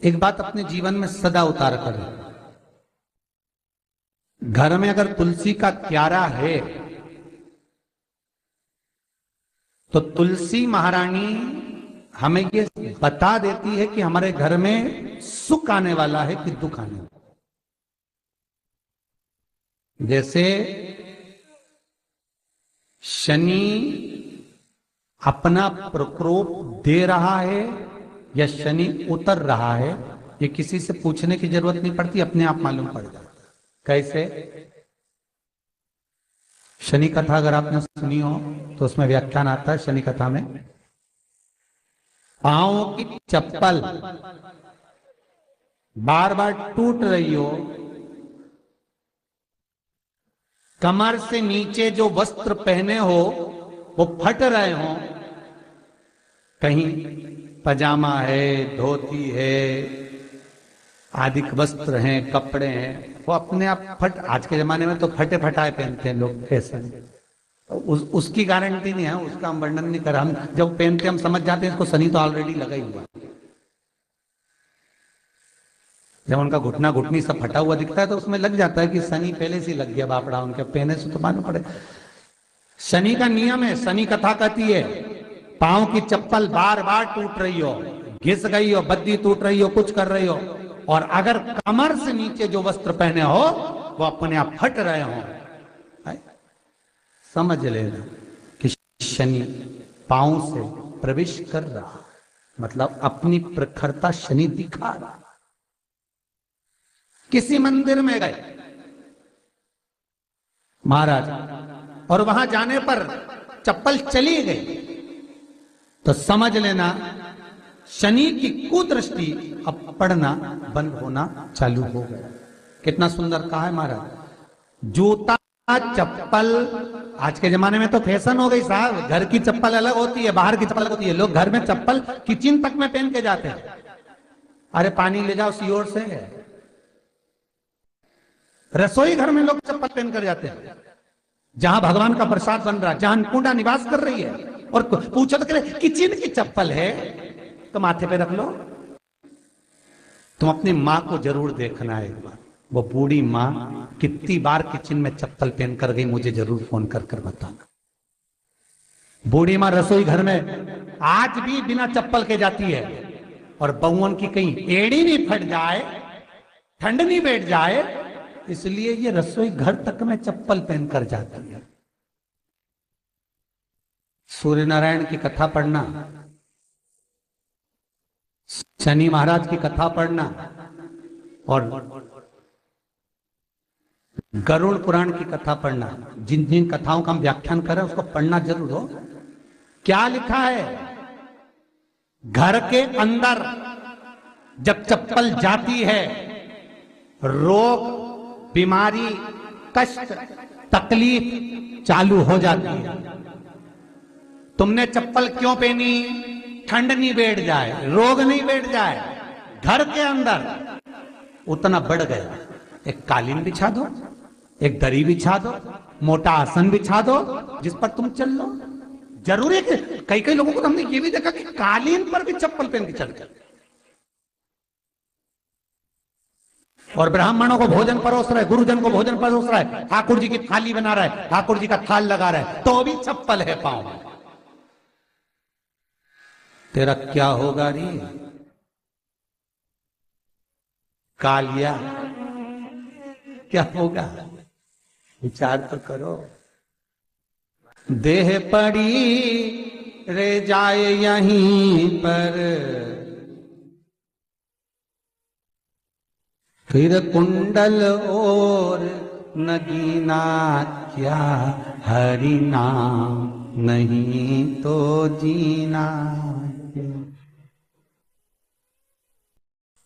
एक बात अपने जीवन में सदा उतार करें, घर में अगर तुलसी का क्यारा है तो तुलसी महारानी हमें ये बता देती है कि हमारे घर में सुख आने वाला है कि दुख आने वाला है। जैसे शनि अपना प्रकोप दे रहा है या शनि उतर रहा है, ये किसी से पूछने की जरूरत नहीं पड़ती, अपने आप मालूम पड़ जाता है। कैसे? शनि कथा अगर आपने सुनी हो तो उसमें व्याख्यान आता है शनि कथा में, पांव की चप्पल बार बार टूट रही हो, कमर से नीचे जो वस्त्र पहने हो वो फट रहे हो, कहीं पजामा है, धोती है, आदि वस्त्र हैं, कपड़े हैं, वो अपने आप फट, आज के जमाने में तो फटे फटाए पहनते हैं लोग, फैशन, उसकी गारंटी नहीं है, उसका हम वर्णन नहीं कर, हम जब पहनते हम समझ जाते हैं इसको शनि तो ऑलरेडी लगा ही हुआ। जब उनका घुटना घुटनी सब फटा हुआ दिखता है तो उसमें लग जाता है कि शनि पहले से लग गया बापड़ा, उनके पहने से तो मालूम पड़े। शनि का नियम है, शनि कथा कहती है पांव की चप्पल बार बार टूट रही हो, घिस गई हो, बद्दी टूट रही हो, कुछ कर रही हो, और अगर कमर से नीचे जो वस्त्र पहने हो वो अपने आप फट रहे हो, समझ लेना कि शनि पांव से प्रवेश कर रहा, मतलब अपनी प्रखरता शनि दिखा रहा। किसी मंदिर में गए महाराज और वहां जाने पर चप्पल चली गई तो समझ लेना शनि की कुदृष्टि अब पड़ना बंद होना चालू हो गया। कितना सुंदर कहा है महाराज। जूता चप्पल आज के जमाने में तो फैशन हो गई साहब, घर की चप्पल अलग होती है, बाहर की चप्पल अलग होती है। लोग घर में चप्पल किचन तक में पहन के जाते हैं, अरे पानी ले जाओ सीओर से। रसोई घर में लोग चप्पल पहन कर जाते हैं, जहां भगवान का प्रसाद बन रहा है, जहां अन्नपूर्णा निवास कर रही है, और पूछो तो करे किचन की चप्पल है तो माथे पे रख लो। तुम अपनी मां को जरूर देखना है एक बार, वो बूढ़ी मां कितनी बार किचन में चप्पल पहन कर गई, मुझे जरूर फोन कर कर बताना। बूढ़ी मां रसोई घर में आज भी बिना चप्पल के जाती है, और बहुओं की कहीं एड़ी नहीं फट जाए, ठंड नहीं बैठ जाए, इसलिए ये रसोई घर तक में चप्पल पहन कर जाती है। सूर्य नारायण की कथा पढ़ना, शनि महाराज की कथा पढ़ना, और गरुड़ पुराण की कथा पढ़ना, जिन जिन कथाओं का हम व्याख्यान कर रहे हैं उसको पढ़ना जरूर हो। क्या लिखा है? घर के अंदर जब चप्पल जाती है, रोग, बीमारी, कष्ट, तकलीफ चालू हो जाती है। तुमने चप्पल क्यों पहनी? ठंड नहीं बैठ जाए, रोग नहीं बैठ जाए। घर के अंदर उतना बढ़ गया, एक कालीन बिछा दो, एक दरी बिछा दो, मोटा आसन बिछा दो, जिस पर तुम चल लो। जरूरी है कि कई कई लोगों को तो हमने ये भी देखा कि कालीन पर भी चप्पल पहन के चलते, और ब्राह्मणों को भोजन परोस रहा है, गुरुजन को भोजन परोस रहा है, ठाकुर जी की थाली बना रहा है, ठाकुर जी का थाल लगा रहा है, तो भी चप्पल है पांव में। तेरा क्या होगा रे कालिया, क्या होगा? विचार तो करो। देह पड़ी रे जाए यहीं पर, फिर कुंडल और नगीना, क्या हरि नाम नहीं तो जीना।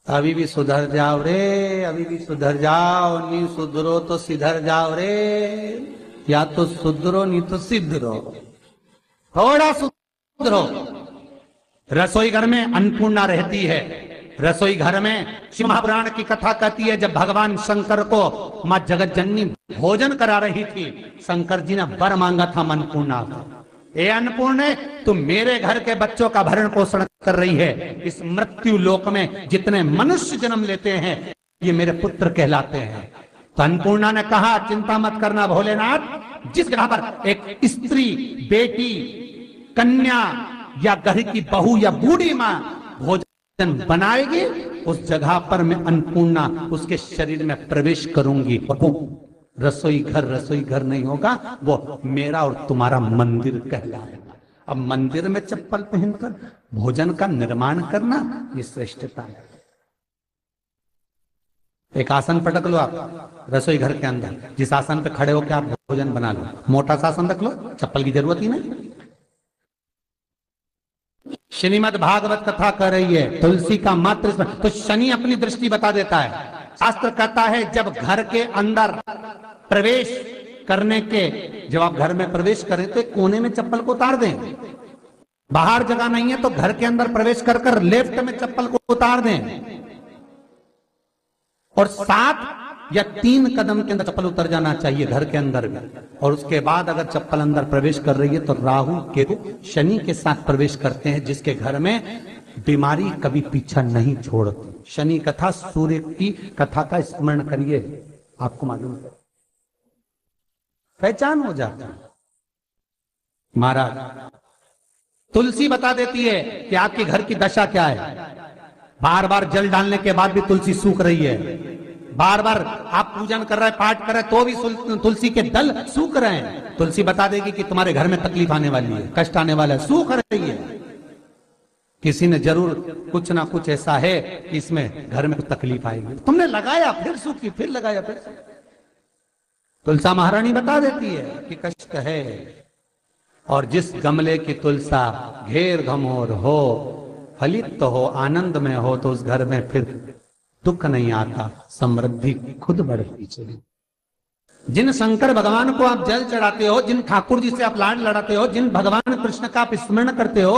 अभी भी सुधर जाओ रे, अभी भी सुधर जाओ, नहीं सुधरो तो सिधर जाओ रे, या तो सुधरो नहीं तो सिद्धरो, थोड़ा सुधरो। रसोई घर में अन्नपूर्णा रहती है, रसोई घर में शिव महापुराण की कथा कहती है जब भगवान शंकर को मां जगत जननी भोजन करा रही थी, शंकर जी ने वर मांगा था अन्नपूर्णा का, ए अन्नपूर्णे, तुम मेरे घर के बच्चों का भरण पोषण कर रही है। इस मृत्यु लोक में जितने मनुष्य जन्म लेते हैं ये मेरे पुत्र कहलाते हैं। तो अन्नपूर्णा ने कहा, चिंता मत करना भोलेनाथ, जिस जगह पर एक स्त्री, बेटी, कन्या या घर की बहू या बूढ़ी मां भोजन बनाएगी, उस जगह पर मैं अन्नपूर्णा उसके शरीर में प्रवेश करूंगी। रसोई घर नहीं होगा, वो मेरा और तुम्हारा मंदिर कहलाएगा। अब मंदिर में चप्पल पहनकर भोजन का निर्माण करना ये श्रेष्ठता है। एक आसन पटक लो आप रसोई घर के अंदर, जिस आसन पे खड़े होकर आप भोजन बना लो, मोटा सा आसन रख लो, चप्पल की जरूरत ही नहीं। श्रीमद् भागवत कथा कर रही है, तुलसी का मात्र तो शनि अपनी दृष्टि बता देता है। शास्त्र कहता है जब घर के अंदर प्रवेश करने के, जब आप घर में प्रवेश करें तो कोने में चप्पल को उतार दें। बाहर जगह नहीं है तो घर के अंदर प्रवेश कर कर लेफ्ट में चप्पल को उतार दें, और 7 या 3 कदम के अंदर चप्पल उतर जाना चाहिए घर के अंदर में। और उसके बाद अगर चप्पल अंदर प्रवेश कर रही है तो राहु केतु शनि के साथ प्रवेश करते हैं, जिसके घर में बीमारी कभी पीछा नहीं छोड़ती। शनि कथा, सूर्य की कथा का स्मरण करिए, आपको मालूम है, पहचान हो जाता है। महाराज तुलसी बता देती है कि आपके घर की दशा क्या है। बार बार जल डालने के बाद भी तुलसी सूख रही है, बार बार आप पूजन कर रहे हैं, पाठ कर रहे हैं, तो भी तुलसी के दल सूख रहे हैं। तुलसी बता देगी कि तुम्हारे घर में तकलीफ आने वाली है, कष्ट आने वाला है, सूख रही है। किसी ने जरूर कुछ ना कुछ ऐसा है कि इसमें घर में कुछ तकलीफ आएगी, तुमने लगाया फिर सूखी, फिर लगाया फिर। तुलसा महारानी बता देती है कि कष्ट है। और जिस गमले की तुलसा घेर घमोर हो, फलित तो हो, आनंद में हो, तो उस घर में फिर दुख नहीं आता, समृद्धि खुद बढ़ती चली। जिन शंकर भगवान को आप जल चढ़ाते हो, जिन ठाकुर जी से आप लाड लड़ाते हो, जिन भगवान कृष्ण का आप स्मरण करते हो,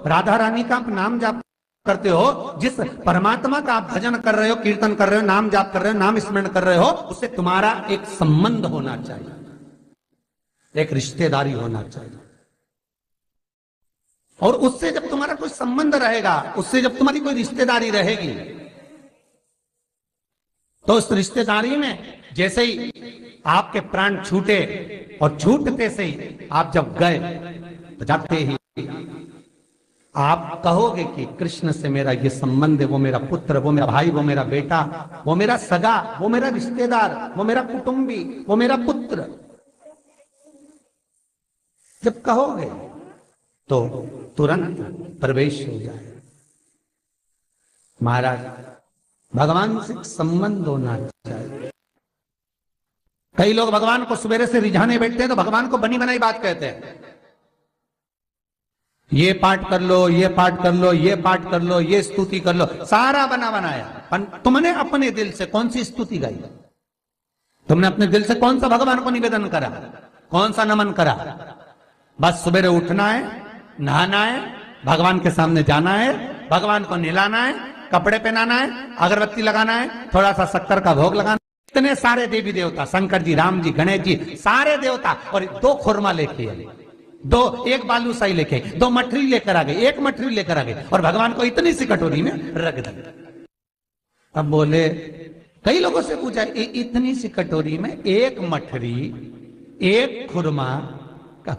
राधा रानी का आप नाम जाप करते हो, जिस परमात्मा का आप भजन कर रहे हो, कीर्तन कर रहे हो, नाम जाप कर रहे हो, नाम स्मरण कर रहे हो, उससे तुम्हारा एक संबंध होना चाहिए, एक रिश्तेदारी होना चाहिए। और उससे जब तुम्हारा कोई संबंध रहेगा, उससे जब तुम्हारी कोई रिश्तेदारी रहेगी, तो उस रिश्तेदारी में जैसे ही आपके प्राण छूटे, और छूटते से ही आप जब गए, तो जाते ही आप कहोगे कि कृष्ण से मेरा ये संबंध है, वो मेरा पुत्र, वो मेरा भाई, वो मेरा बेटा, वो मेरा सगा, वो मेरा रिश्तेदार, वो मेरा कुटुंबी, वो मेरा पुत्र। जब कहोगे तो तुरंत प्रवेश हो जाए। महाराज भगवान से संबंध होना चाहिए। कई लोग भगवान को सवेरे से रिझाने बैठते हैं तो भगवान को बनी बनाई बात कहते हैं, ये पाठ कर लो, ये पाठ कर लो, ये पाठ कर लो, ये स्तुति कर लो, सारा बना बनाया। तुमने अपने दिल से कौन सी स्तुति गाई? तुमने अपने दिल से कौन सा भगवान को निवेदन करा, कौन सा नमन करा? बस सवेरे उठना है, नहाना है, भगवान के सामने जाना है, भगवान को नहलाना है, कपड़े पहनाना है, अगरबत्ती लगाना है, थोड़ा सा शक्कर का भोग लगाना। इतने सारे देवी देवता, शंकर जी, राम जी, गणेश जी, सारे देवता, और 2 खुरमा लेके आए, 1 बालूशाही लेके, 2 मठरी लेकर आ गए, 1 मठरी लेकर आ गए, और भगवान को इतनी सी कटोरी में रख दिया। अब बोले, कई लोगों से पूछा, इतनी सी कटोरी में 1 मठरी, 1 खुरमा,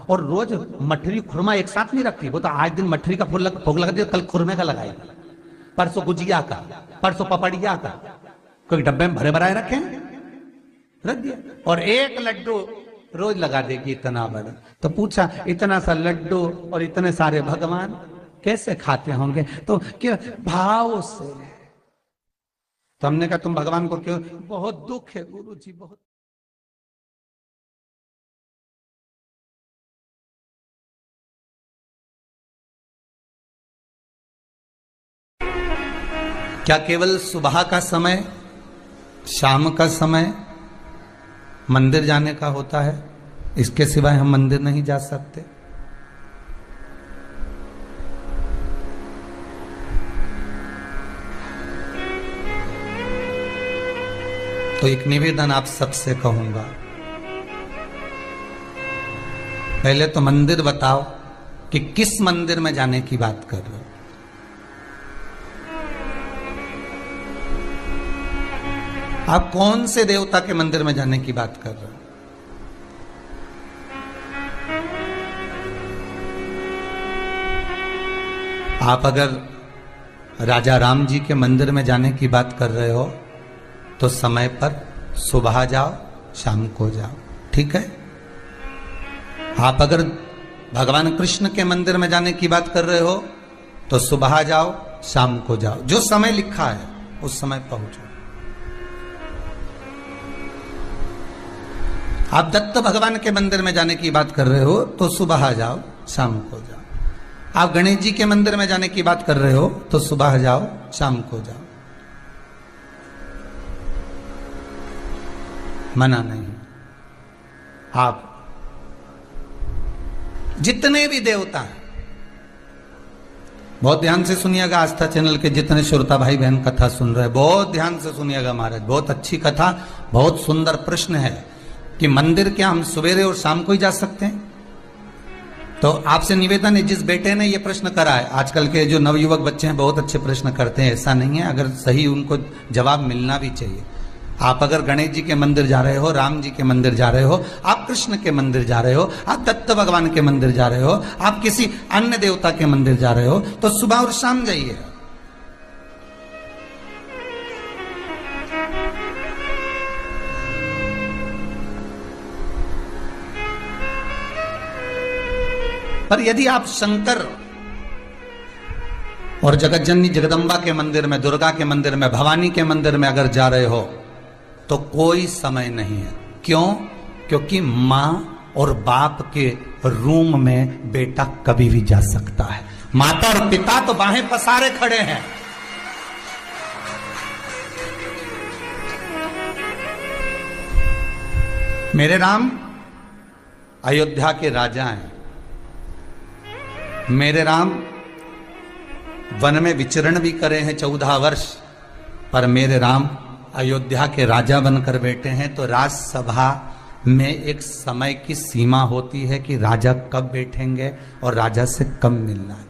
और रोज मठरी खुरमा एक साथ नहीं रखती, वो तो आज दिन मठरी का भोग लगा दिया, कल खुरमे का लगाएगी, परसों गुजिया का, परसों पपड़िया का, कोई डब्बे में भरे भराए रखे, रख दिया। और 1 लड्डू रोज लगा देगी, इतना बड़ा। तो पूछा, इतना सा लड्डू और इतने सारे भगवान कैसे खाते होंगे? तो क्या भाव से। तो हमने कहा, तुम भगवान को क्यों? बहुत दुख है गुरु जी, बहुत। क्या केवल सुबह का समय, शाम का समय मंदिर जाने का होता है? इसके सिवाय हम मंदिर नहीं जा सकते? तो एक निवेदन आप सबसे कहूंगा, पहले तो मंदिर बताओ कि किस मंदिर में जाने की बात कर रहे हो। आप कौन से देवता के मंदिर में जाने की बात कर रहे हो। आप अगर राजा राम जी के मंदिर में जाने की बात कर रहे हो तो समय पर सुबह जाओ, शाम को जाओ, ठीक है। आप अगर भगवान कृष्ण के मंदिर में जाने की बात कर रहे हो तो सुबह जाओ, शाम को जाओ, जो समय लिखा है उस समय पहुंचो। आप दत्त भगवान के मंदिर में जाने की बात कर रहे हो तो सुबह जाओ, शाम को जाओ। आप गणेश जी के मंदिर में जाने की बात कर रहे हो तो सुबह जाओ, शाम को जाओ, मना नहीं। आप जितने भी देवता हैं, बहुत ध्यान से सुनिएगा, आस्था चैनल के जितने श्रोता भाई बहन कथा सुन रहे हैं, बहुत ध्यान से सुनिएगा महाराज, बहुत अच्छी कथा, बहुत सुंदर प्रश्न है कि मंदिर क्या हम सवेरे और शाम को ही जा सकते हैं। तो आपसे निवेदन है, जिस बेटे ने ये प्रश्न करा है, आजकल के जो नवयुवक बच्चे हैं बहुत अच्छे प्रश्न करते हैं, ऐसा नहीं है, अगर सही उनको जवाब मिलना भी चाहिए। आप अगर गणेश जी के मंदिर जा रहे हो, राम जी के मंदिर जा रहे हो, आप कृष्ण के मंदिर जा रहे हो, आप दत्त भगवान के मंदिर जा रहे हो, आप किसी अन्य देवता के मंदिर जा रहे हो तो सुबह और शाम जाइए। पर यदि आप शंकर और जगत जननी जगदम्बा के मंदिर में, दुर्गा के मंदिर में, भवानी के मंदिर में अगर जा रहे हो तो कोई समय नहीं है। क्यों? क्योंकि मां और बाप के रूम में बेटा कभी भी जा सकता है। माता और पिता तो बाहें पसारे खड़े हैं। मेरे राम अयोध्या के राजा हैं। मेरे राम वन में विचरण भी करे हैं 14 वर्ष, पर मेरे राम अयोध्या के राजा बनकर बैठे हैं। तो राजसभा में एक समय की सीमा होती है कि राजा कब बैठेंगे और राजा से कब मिलना है।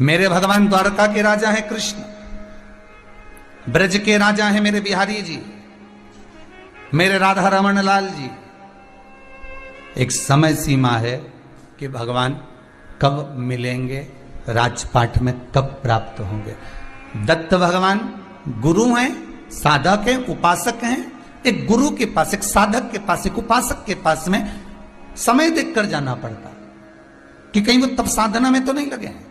मेरे भगवान द्वारका के राजा हैं कृष्ण, ब्रज के राजा हैं मेरे बिहारी जी, मेरे राधा रमन लाल जी। एक समय सीमा है कि भगवान कब मिलेंगे, राजपाट में कब प्राप्त होंगे। दत्त भगवान गुरु हैं, साधक हैं, उपासक हैं। एक गुरु के पास, एक साधक के पास, एक उपासक के पास में समय देखकर जाना पड़ता है कि कहीं वो तब साधना में तो नहीं लगे हैं।